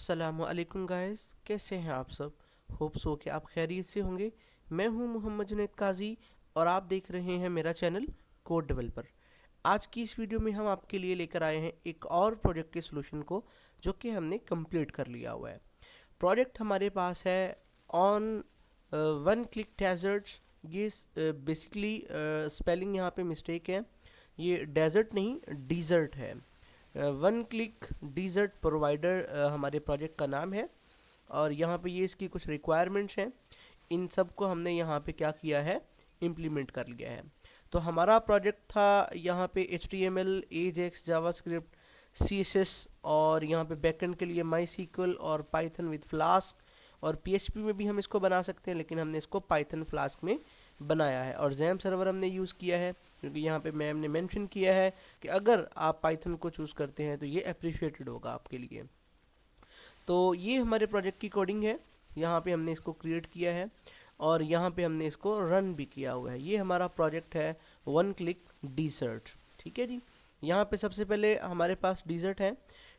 अस्सलामुअलैकुम गाइस, कैसे हैं आप सब। होप सो कि आप खैरियत से होंगे। मैं हूं मोहम्मद जुनैद काजी और आप देख रहे हैं मेरा चैनल कोड डेवलपर। आज की इस वीडियो में हम आपके लिए लेकर आए हैं एक और प्रोजेक्ट के सोल्यूशन को, जो कि हमने कंप्लीट कर लिया हुआ है। प्रोजेक्ट हमारे पास है ऑन वन क्लिक डेजर्ट्स। ये बेसिकली स्पेलिंग यहाँ पे मिस्टेक है, ये डेजर्ट नहीं डीजर्ट है। वन क्लिक डीजर्ट प्रोवाइडर हमारे प्रोजेक्ट का नाम है और यहाँ पे ये इसकी कुछ रिक्वायरमेंट्स हैं। इन सब को हमने यहाँ पे क्या किया है, इम्प्लीमेंट कर लिया है। तो हमारा प्रोजेक्ट था यहाँ पे HTML, AJAX, जावास्क्रिप्ट, CSS और यहाँ पे बैकएंड के लिए MySQL और पाइथन विद फ्लास्क, और PHP में भी हम इसको बना सकते हैं, लेकिन हमने इसको पाइथन फ्लास्क में बनाया है। और जैम सर्वर हमने यूज़ किया है, क्योंकि यहाँ पे मैम ने मेंशन किया है कि अगर आप पाइथन को चूज़ करते हैं तो ये अप्रिशिएटेड होगा आपके लिए। तो ये हमारे प्रोजेक्ट की कोडिंग है, यहाँ पे हमने इसको क्रिएट किया है और यहाँ पे हमने इसको रन भी किया हुआ है। ये हमारा प्रोजेक्ट है वन क्लिक डीजर्ट। ठीक है जी। यहाँ पे सबसे पहले हमारे पास डीजर्ट है,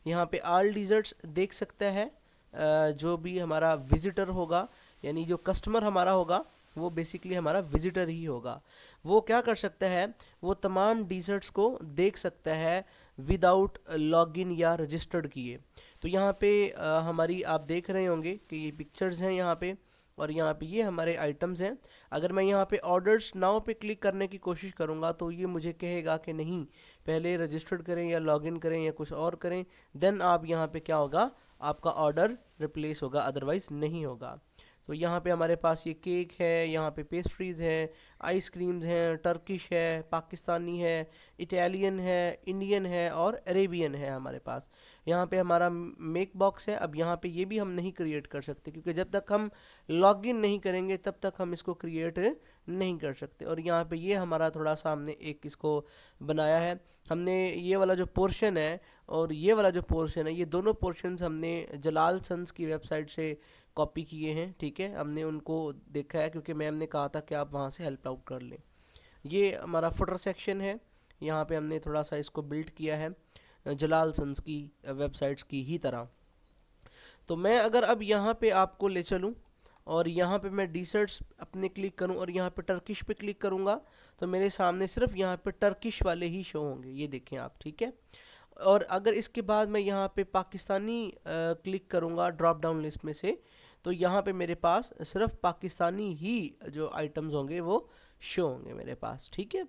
यहाँ पे ऑल डीजर्ट्स देख सकता है। जो भी हमारा विजिटर होगा, यानी जो कस्टमर हमारा होगा, वो बेसिकली हमारा विजिटर ही होगा। वो क्या कर सकता है, वो तमाम डीजर्ट्स को देख सकता है विदाउट लॉगिन या रजिस्टर्ड किए। तो यहाँ पे हमारी आप देख रहे होंगे कि ये पिक्चर्स हैं यहाँ पे, और यहाँ पे ये हमारे आइटम्स हैं। अगर मैं यहाँ पे ऑर्डर्स नाउ पे क्लिक करने की कोशिश करूँगा तो ये मुझे कहेगा कि नहीं, पहले रजिस्टर्ड करें या लॉगिन करें या कुछ और करें, देन आप यहाँ पे क्या होगा, आपका ऑर्डर रिप्लेस होगा, अदरवाइज नहीं होगा। तो यहाँ पे हमारे पास ये केक है, यहाँ पे पेस्ट्रीज़ हैं, आइसक्रीम्स हैं, टर्किश है, पाकिस्तानी है, इटालियन है, इंडियन है और अरेबियन है हमारे पास। यहाँ पे हमारा मेक बॉक्स है। अब यहाँ पे ये भी हम नहीं क्रिएट कर सकते, क्योंकि जब तक हम लॉगिन नहीं करेंगे तब तक हम इसको क्रिएट नहीं कर सकते। और यहाँ पे ये हमारा थोड़ा सा हमने एक इसको बनाया है। हमने ये वाला जो पोर्शन है और ये वाला जो पोर्शन है, ये दोनों पोर्शंस हमने जलाल सन्स की वेबसाइट से कॉपी किए हैं। ठीक है, हमने उनको देखा है क्योंकि मैम ने कहा था कि आप वहाँ से हेल्प आउट कर लें। ये हमारा फुटर सेक्शन है, यहाँ पे हमने थोड़ा सा इसको बिल्ड किया है जलाल सन्स की वेबसाइट्स की ही तरह। तो मैं अगर अब यहाँ पे आपको ले चलूँ और यहाँ पे मैं डीसर्ट्स अपने क्लिक करूँ और यहाँ पे टर्किश पे क्लिक करूँगा, तो मेरे सामने सिर्फ यहाँ पे टर्किश वाले ही शो होंगे, ये देखें आप। ठीक है, और अगर इसके बाद मैं यहाँ पे पाकिस्तानी क्लिक करूँगा ड्रॉप डाउन लिस्ट में से, तो यहाँ पे मेरे पास सिर्फ पाकिस्तानी ही जो आइटम्स होंगे वो शो होंगे मेरे पास। ठीक है,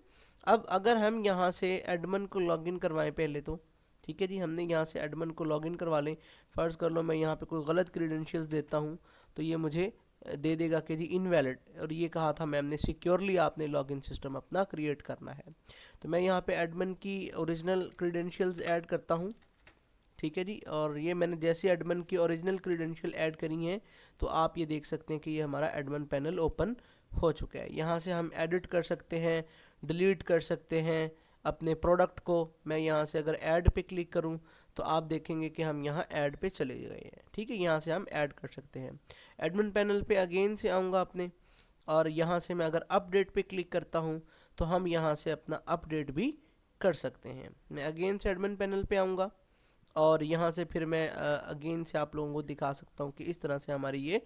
अब अगर हम यहाँ से एडमिन को लॉगिन करवाएं पहले तो, ठीक है जी, हमने यहाँ से एडमिन को लॉगिन करवा लें। फ़र्ज़ कर लो मैं यहाँ पे कोई गलत क्रीडेंशियल्स देता हूँ, तो ये मुझे दे देगा कि जी इनवैलिड, और ये कहा था मैम ने सिक्योरली आपने लॉगिन सिस्टम अपना क्रिएट करना है। तो मैं यहाँ पे एडमिन की ओरिजिनल क्रीडेंशियल्स ऐड करता हूँ। ठीक है जी, और ये मैंने जैसे एडमिन की ओरिजिनल क्रीडेंशियल ऐड करी हैं, तो आप ये देख सकते हैं कि ये हमारा एडमिन पैनल ओपन हो चुका है। यहाँ से हम एडिट कर सकते हैं, डिलीट कर सकते हैं अपने प्रोडक्ट को। मैं यहाँ से अगर ऐड पे क्लिक करूँ तो आप देखेंगे कि हम यहाँ ऐड पे चले गए हैं। ठीक है, यहाँ से हम ऐड कर सकते हैं। एडमिन पैनल पे अगेन से आऊँगा अपने, और यहाँ से मैं अगर अपडेट पे क्लिक करता हूँ तो हम यहाँ से अपना अपडेट भी कर सकते हैं। मैं अगेन से एडमिन पैनल पे आऊँगा और यहाँ से फिर मैं अगेन से आप लोगों को दिखा सकता हूँ कि इस तरह से हमारी ये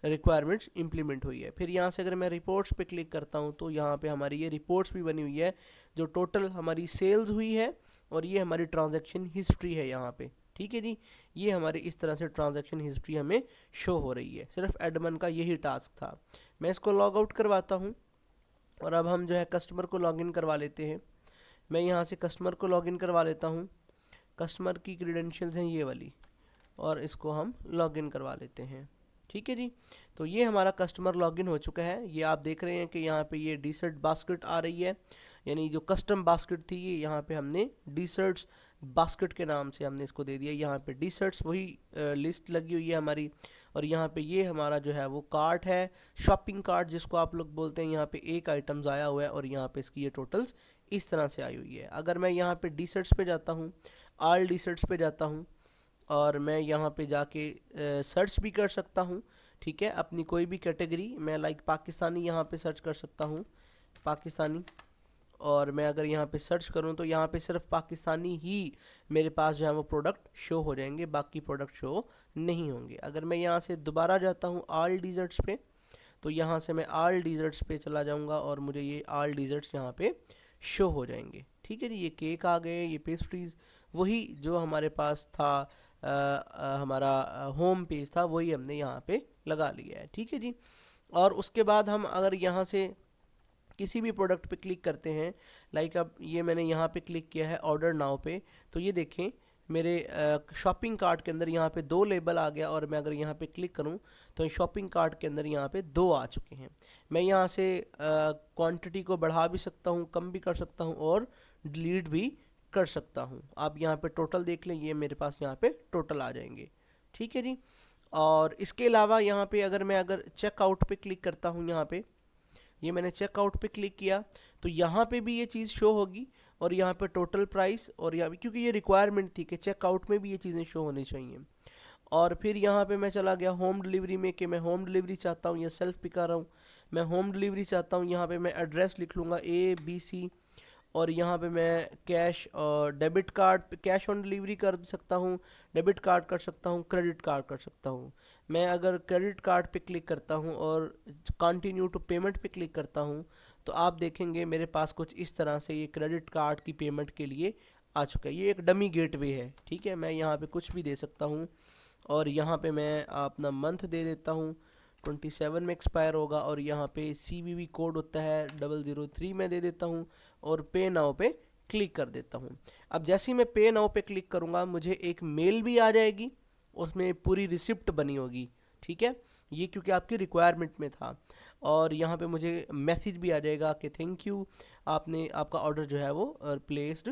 रिक्वायरमेंट्स इंप्लीमेंट हुई है। फिर यहाँ से अगर मैं रिपोर्ट्स पे क्लिक करता हूँ तो यहाँ पे हमारी ये रिपोर्ट्स भी बनी हुई है, जो टोटल हमारी सेल्स हुई है, और ये हमारी ट्रांजैक्शन हिस्ट्री है यहाँ पे। ठीक है जी, ये हमारी इस तरह से ट्रांजैक्शन हिस्ट्री हमें शो हो रही है। सिर्फ एडमिन का यही टास्क था। मैं इसको लॉग आउट करवाता हूँ और अब हम जो है कस्टमर को लॉगिन करवा लेते हैं। मैं यहाँ से कस्टमर को लॉगिन करवा लेता हूँ। कस्टमर की क्रीडेंशियल्स हैं ये वाली, और इसको हम लॉगिन करवा लेते हैं। ठीक है जी, तो ये हमारा कस्टमर लॉगिन हो चुका है। ये आप देख रहे हैं कि यहाँ पे ये डीसर्ट बास्केट आ रही है, यानी जो कस्टम बास्केट थी ये यहाँ पे हमने डीसर्ट्स बास्केट के नाम से हमने इसको दे दिया। यहाँ पे डीसर्ट्स वही लिस्ट लगी हुई है हमारी, और यहाँ पे ये हमारा जो है वो कार्ट है, शॉपिंग कार्ट जिसको आप लोग बोलते हैं। यहाँ पे एक आइटम्स आया हुआ है और यहाँ पे इसकी ये टोटल्स इस तरह से आई हुई है। अगर मैं यहाँ पे डीसर्ट्स पे जाता हूँ, ऑल डीसर्ट्स पे जाता हूँ, और मैं यहाँ पे जाके सर्च भी कर सकता हूँ। ठीक है, अपनी कोई भी कैटेगरी, मैं लाइक पाकिस्तानी यहाँ पे सर्च कर सकता हूँ, पाकिस्तानी, और मैं अगर यहाँ पे सर्च करूँ तो यहाँ पे सिर्फ पाकिस्तानी ही मेरे पास जो है वो प्रोडक्ट शो हो जाएंगे, बाकी प्रोडक्ट शो नहीं होंगे। अगर मैं यहाँ से दोबारा जाता हूँ ऑल डिज़र्ट्स पे, तो यहाँ से मैं ऑल डिज़र्ट्स पे चला जाऊँगा और मुझे ये ऑल डिज़र्ट्स यहाँ पे शो हो जाएंगे। ठीक है जी, ये केक आ गए, ये पेस्ट्रीज़, वही जो हमारे पास था हमारा होम पेज था, वही हमने यहाँ पे लगा लिया है। ठीक है जी। और उसके बाद हम अगर यहाँ से किसी भी प्रोडक्ट पे क्लिक करते हैं, लाइक अब ये मैंने यहाँ पे क्लिक किया है ऑर्डर नाउ पे, तो ये देखें मेरे शॉपिंग कार्ट के अंदर यहाँ पे 2 लेबल आ गया, और मैं अगर यहाँ पे क्लिक करूँ तो शॉपिंग कार्ट के अंदर यहाँ पे 2 आ चुके हैं। मैं यहाँ से क्वांटिटी को बढ़ा भी सकता हूँ, कम भी कर सकता हूँ और डिलीट भी कर सकता हूँ। आप यहाँ पे टोटल देख लें, ये मेरे पास यहाँ पे टोटल आ जाएंगे। ठीक है जी। और इसके अलावा यहाँ पे अगर चेकआउट पे क्लिक करता हूँ, यहाँ पे ये मैंने चेकआउट पे क्लिक किया तो यहाँ पे भी ये चीज़ शो होगी, और यहाँ पे टोटल प्राइस, और यहाँ पे क्योंकि ये रिक्वायरमेंट थी कि चेकआउट में भी ये चीज़ें शो होनी चाहिए। और फिर यहाँ पे मैं चला गया होम डिलीवरी में कि मैं होम डिलीवरी चाहता हूँ या सेल्फ पिक कर रहा हूँ। मैं होम डिलीवरी चाहता हूँ, यहाँ पे मैं एड्रेस लिख लूँगा ABC, और यहाँ पे मैं कैश और debit card, cash on delivery कर सकता हूँ, डेबिट कार्ड कर सकता हूँ, क्रेडिट कार्ड कर सकता हूँ। मैं अगर क्रेडिट कार्ड पे क्लिक करता हूँ और कंटिन्यू टू पेमेंट पे क्लिक करता हूँ, तो आप देखेंगे मेरे पास कुछ इस तरह से ये क्रेडिट कार्ड की पेमेंट के लिए आ चुका है। ये एक डमी गेटवे है। ठीक है, मैं यहाँ पे कुछ भी दे सकता हूँ, और यहाँ पे मैं अपना मंथ दे देता हूँ, 27 में एक्सपायर होगा, और यहाँ पे CVV कोड होता है 003 में दे देता हूँ, और पे नाउ पे क्लिक कर देता हूँ। अब जैसे ही मैं पे नाउ पे क्लिक करूँगा, मुझे एक मेल भी आ जाएगी, उसमें पूरी रिसिप्ट बनी होगी। ठीक है, ये क्योंकि आपकी रिक्वायरमेंट में था। और यहाँ पे मुझे मैसेज भी आ जाएगा कि थैंक यू, आपका ऑर्डर जो है वो प्लेस्ड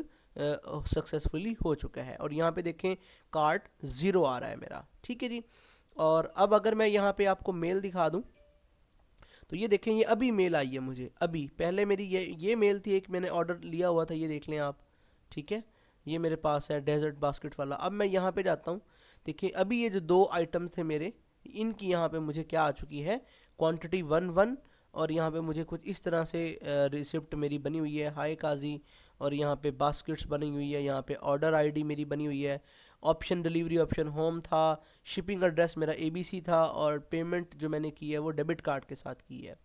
सक्सेसफुली हो चुका है। और यहाँ पे देखें कार्ट 0 आ रहा है मेरा। ठीक है जी। और अब अगर मैं यहाँ पे आपको मेल दिखा दूँ, तो ये देखें ये अभी मेल आई है मुझे, अभी पहले मेरी ये मेल थी, एक मैंने ऑर्डर लिया हुआ था, ये देख लें आप। ठीक है, ये मेरे पास है डेजर्ट बास्केट वाला। अब मैं यहाँ पे जाता हूँ, देखिए अभी ये जो 2 आइटम्स थे मेरे, इनकी यहाँ पे मुझे क्या आ चुकी है, क्वांटिटी 1 और यहाँ पे मुझे कुछ इस तरह से रिसिप्ट मेरी बनी हुई है, हाय काजी, और यहाँ पे बास्केट्स बनी हुई है, यहाँ पे ऑर्डर आईडी मेरी बनी हुई है, ऑप्शन डिलीवरी ऑप्शन होम था, शिपिंग एड्रेस मेरा ABC था, और पेमेंट जो मैंने की है वो डेबिट कार्ड के साथ की है।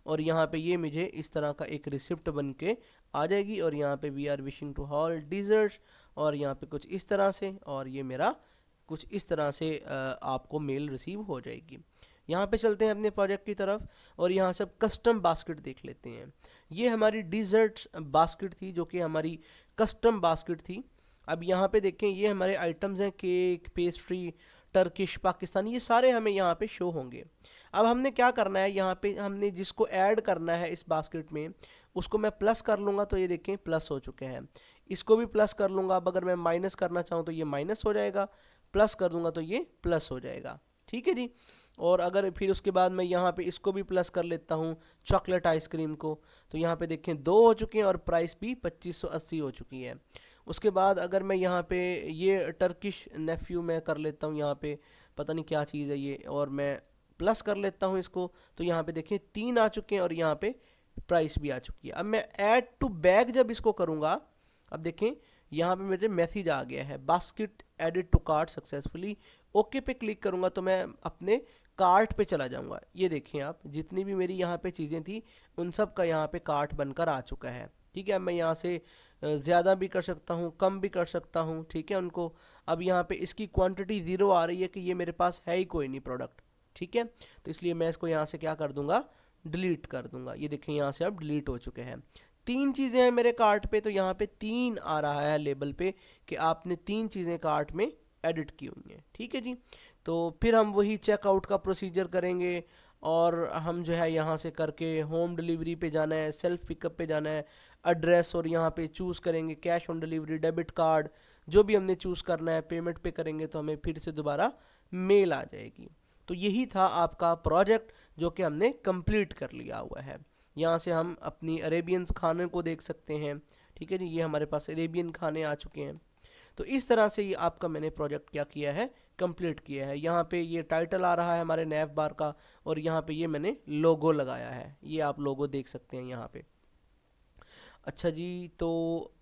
और यहाँ पे ये मुझे इस तरह का एक रिसिप्ट बन के आ जाएगी, और यहाँ पे we are wishing to all desserts, और यहाँ पे कुछ इस तरह से, और ये मेरा कुछ इस तरह से आपको मेल रिसीव हो जाएगी। यहाँ पे चलते हैं अपने प्रोजेक्ट की तरफ, और यहाँ से कस्टम बास्केट देख लेते हैं। ये हमारी डिज़र्ट्स बास्केट थी, जो कि हमारी कस्टम बास्केट थी। अब यहाँ पे देखें ये हमारे आइटम्स हैं, केक, पेस्ट्री, टर्किश, पाकिस्तानी, ये सारे हमें यहाँ पे शो होंगे। अब हमने क्या करना है, यहाँ पे हमने जिसको ऐड करना है इस बास्केट में, उसको मैं प्लस कर लूँगा, तो ये देखें प्लस हो चुके हैं। इसको भी प्लस कर लूँगा। अब अगर मैं माइनस करना चाहूँ तो ये माइनस हो जाएगा, प्लस कर दूँगा तो ये प्लस हो जाएगा। ठीक है जी। और अगर फिर उसके बाद मैं यहाँ पे इसको भी प्लस कर लेता हूँ, चॉकलेट आइसक्रीम को, तो यहाँ पे देखें 2 हो चुके हैं, और प्राइस भी 2580 हो चुकी है। उसके बाद अगर मैं यहाँ पे ये टर्किश नेफ्यू में कर लेता हूँ, यहाँ पे पता नहीं क्या चीज़ है ये, और मैं प्लस कर लेता हूँ इसको, तो यहाँ पे देखें 3 आ चुके हैं, और यहाँ पे प्राइस भी आ चुकी है। अब मैं ऐड टू बैग जब इसको करूँगा, अब देखें यहाँ पे मेरे मैसेज आ गया है, basket added to cart successfully. Okay पे क्लिक करूँगा तो मैं अपने कार्ट पे चला जाऊँगा। ये देखें आप, जितनी भी मेरी यहाँ पे चीज़ें थी उन सब का यहाँ पे कार्ट बनकर आ चुका है। ठीक है, मैं यहाँ से ज़्यादा भी कर सकता हूँ, कम भी कर सकता हूँ। ठीक है उनको। अब यहाँ पे इसकी क्वांटिटी 0 आ रही है कि ये मेरे पास है ही कोई नहीं प्रोडक्ट। ठीक है, तो इसलिए मैं इसको यहाँ से क्या कर दूंगा, डिलीट कर दूंगा। ये देखें यहाँ से अब डिलीट हो चुके हैं। 3 चीज़ें हैं मेरे कार्ट पे, तो यहाँ पे 3 आ रहा है लेबल पे कि आपने 3 चीज़ें कार्ट में एडिट की हुई हैं। ठीक है जी। तो फिर हम वही चेकआउट का प्रोसीजर करेंगे, और हम जो है यहाँ से करके होम डिलीवरी पे जाना है, सेल्फ पिकअप पे जाना है, एड्रेस, और यहाँ पे चूज़ करेंगे cash on delivery, debit card, जो भी हमने चूज़ करना है, पेमेंट पे करेंगे तो हमें फिर से दोबारा मेल आ जाएगी। तो यही था आपका प्रोजेक्ट, जो कि हमने कंप्लीट कर लिया हुआ है। यहाँ से हम अपनी अरेबियन खाने को देख सकते हैं। ठीक है जी, ये हमारे पास अरेबियन खाने आ चुके हैं। तो इस तरह से ये आपका मैंने प्रोजेक्ट क्या किया है, कंप्लीट किया है। यहाँ पे ये टाइटल आ रहा है हमारे नैव बार का, और यहाँ पे ये मैंने लोगो लगाया है, ये आप लोगो देख सकते हैं यहाँ पे। अच्छा जी, तो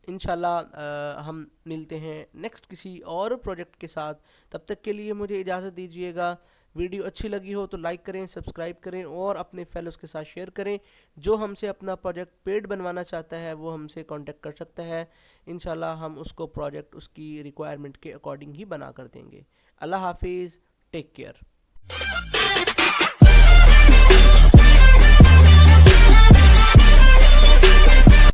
इंशाल्लाह हम मिलते हैं नेक्स्ट किसी और प्रोजेक्ट के साथ। तब तक के लिए मुझे इजाज़त दीजिएगा। वीडियो अच्छी लगी हो तो लाइक करें, सब्सक्राइब करें और अपने फेलोज़ के साथ शेयर करें। जो हमसे अपना प्रोजेक्ट पेड बनवाना चाहता है वो हमसे कांटेक्ट कर सकता है। इंशाल्लाह हम उसको प्रोजेक्ट उसकी रिक्वायरमेंट के अकॉर्डिंग ही बना कर देंगे। अल्लाह हाफिज़, टेक केयर।